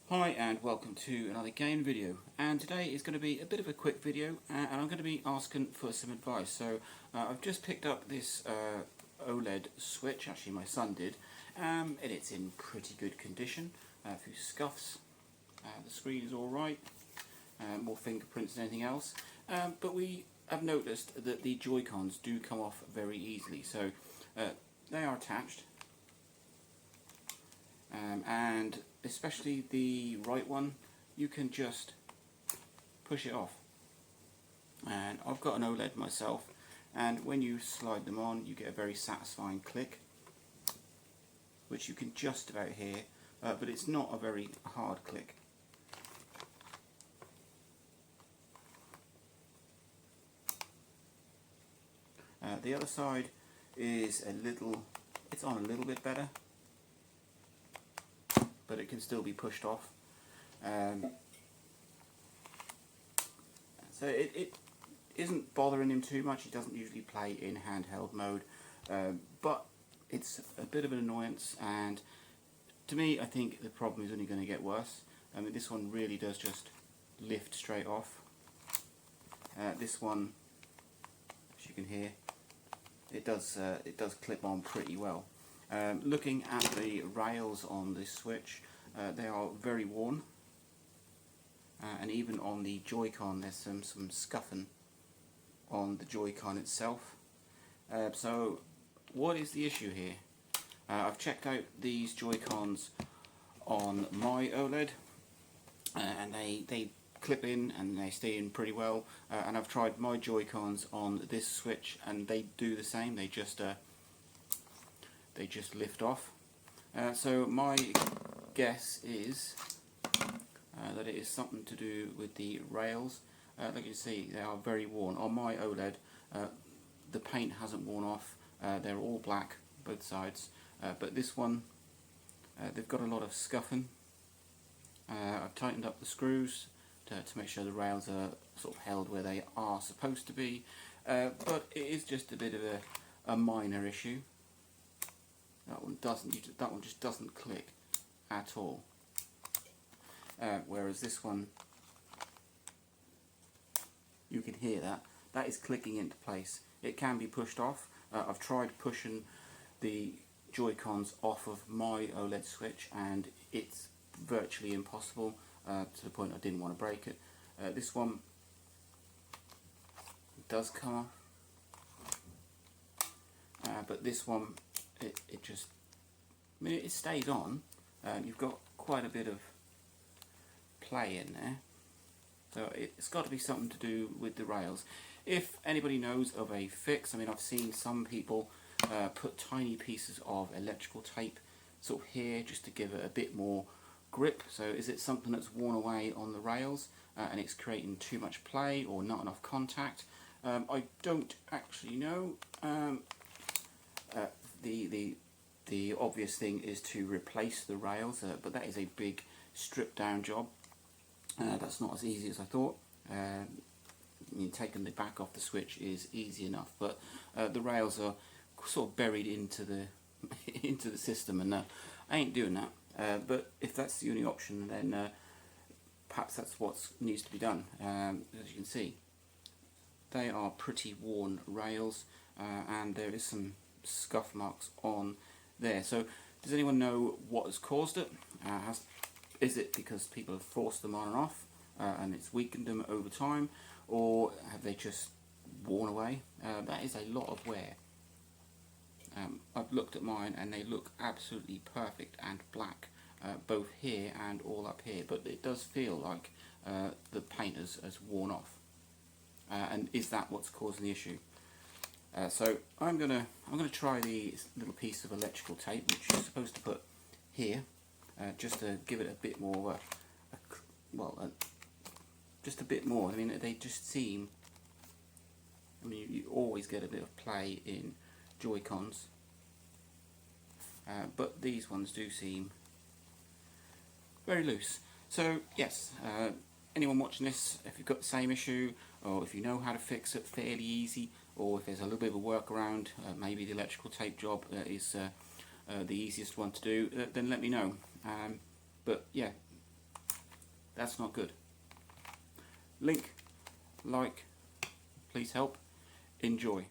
Hi and welcome to another game video, and today is going to be a bit of a quick video and I'm going to be asking for some advice. So I've just picked up this OLED Switch, actually my son did, and it's in pretty good condition. A few scuffs, the screen is alright, more fingerprints than anything else, but we have noticed that the JoyCons do come off very easily. So they are attached. And especially the right one, you can just push it off. And I've got an OLED myself, and when you slide them on you get a very satisfying click, which you can just about hear, but it's not a very hard click. The other side is it's on a little bit better, but it can still be pushed off. So it isn't bothering him too much. He doesn't usually play in handheld mode, but it's a bit of an annoyance, and to me I think the problem is only going to get worse. I mean, this one really does just lift straight off. This one, as you can hear, it does clip on pretty well. Looking at the rails on this Switch, they are very worn, and even on the Joy-Con there's some scuffing on the Joy-Con itself. So what is the issue here? I've checked out these Joy-Cons on my OLED, and they clip in and they stay in pretty well, and I've tried my Joy-Cons on this Switch and they do the same. They just lift off. So my guess is that it is something to do with the rails. Like you can see, they are very worn. On my OLED, the paint hasn't worn off. They're all black, both sides. But this one, they've got a lot of scuffing. I've tightened up the screws to make sure the rails are sort of held where they are supposed to be. But it is just a bit of a minor issue. That one just doesn't click at all. Whereas this one, you can hear that is clicking into place. It can be pushed off. I've tried pushing the Joy-Cons off of my OLED Switch and it's virtually impossible, to the point I didn't want to break it. This one does come off, but this one, it just, I mean, it stays on. You've got quite a bit of play in there, so it's got to be something to do with the rails. If anybody knows of a fix, I mean, I've seen some people put tiny pieces of electrical tape sort of here just to give it a bit more grip. So is it something that's worn away on the rails and it's creating too much play or not enough contact? I don't actually know. The obvious thing is to replace the rails, but that is a big stripped down job. That's not as easy as I thought. I mean, taking the back off the Switch is easy enough, but the rails are sort of buried into the into the system, and I ain't doing that. But if that's the only option, then perhaps that's what needs to be done. As you can see, they are pretty worn rails, and there is some scuff marks on there. So does anyone know what has caused it? Is it because people have forced them on and off and it's weakened them over time, or have they just worn away? That is a lot of wear. I've looked at mine and they look absolutely perfect and black, both here and all up here, but it does feel like the paint has worn off. And is that what's causing the issue? So I'm gonna try the little piece of electrical tape, which you're supposed to put here, just to give it a bit more, just a bit more. I mean, they just seem, I mean, you always get a bit of play in Joy-Cons, but these ones do seem very loose. So yes, anyone watching this, if you've got the same issue, or if you know how to fix it fairly easy, or if there's a little bit of a workaround, maybe the electrical tape job is the easiest one to do, then let me know. But yeah, That's not good. Link, like, please help, enjoy.